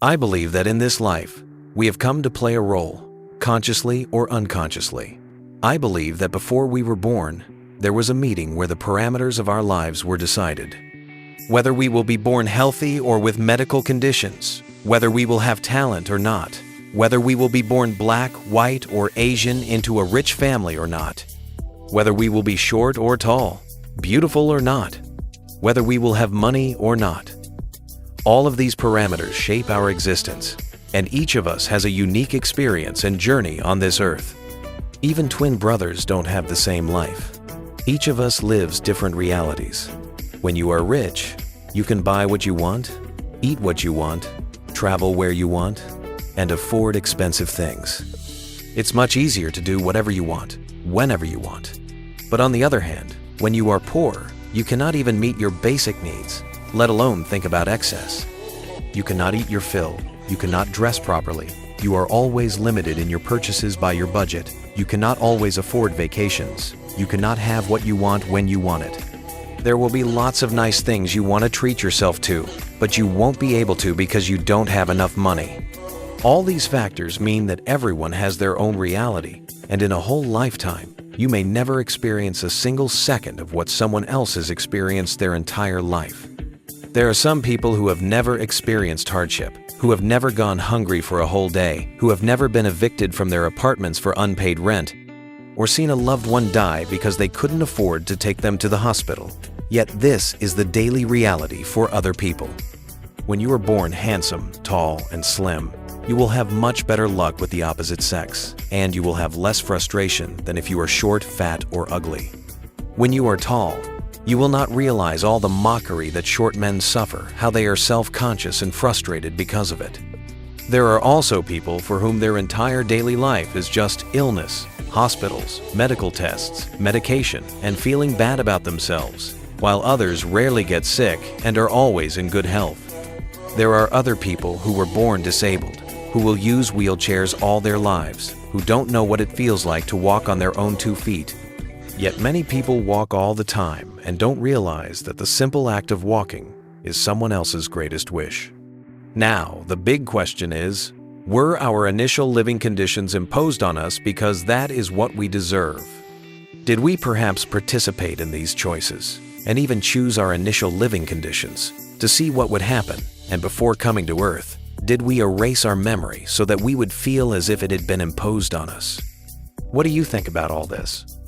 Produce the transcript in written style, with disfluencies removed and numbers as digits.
I believe that in this life, we have come to play a role, consciously or unconsciously. I believe that before we were born, there was a meeting where the parameters of our lives were decided. Whether we will be born healthy or with medical conditions, whether we will have talent or not, whether we will be born black, white, or Asian into a rich family or not, whether we will be short or tall, beautiful or not, whether we will have money or not. All of these parameters shape our existence, and each of us has a unique experience and journey on this earth. Even twin brothers don't have the same life. Each of us lives different realities. When you are rich, you can buy what you want, eat what you want, travel where you want, and afford expensive things. It's much easier to do whatever you want, whenever you want. But on the other hand, when you are poor, you cannot even meet your basic needs, let alone think about excess. You cannot eat your fill, you cannot dress properly, you are always limited in your purchases by your budget, you cannot always afford vacations, you cannot have what you want when you want it. There will be lots of nice things you want to treat yourself to, but you won't be able to because you don't have enough money. All these factors mean that everyone has their own reality, and in a whole lifetime, you may never experience a single second of what someone else has experienced their entire life. There are some people who have never experienced hardship, who have never gone hungry for a whole day, who have never been evicted from their apartments for unpaid rent, or seen a loved one die because they couldn't afford to take them to the hospital. Yet this is the daily reality for other people. When you are born handsome, tall, and slim, you will have much better luck with the opposite sex, and you will have less frustration than if you are short, fat, or ugly. When you are tall, you will not realize all the mockery that short men suffer, how they are self-conscious and frustrated because of it. There are also people for whom their entire daily life is just illness, hospitals, medical tests, medication, and feeling bad about themselves, while others rarely get sick and are always in good health. There are other people who were born disabled, who will use wheelchairs all their lives, who don't know what it feels like to walk on their own 2 feet. Yet many people walk all the time and don't realize that the simple act of walking is someone else's greatest wish. Now, the big question is, were our initial living conditions imposed on us because that is what we deserve? Did we perhaps participate in these choices and even choose our initial living conditions to see what would happen, and before coming to Earth, did we erase our memory so that we would feel as if it had been imposed on us? What do you think about all this?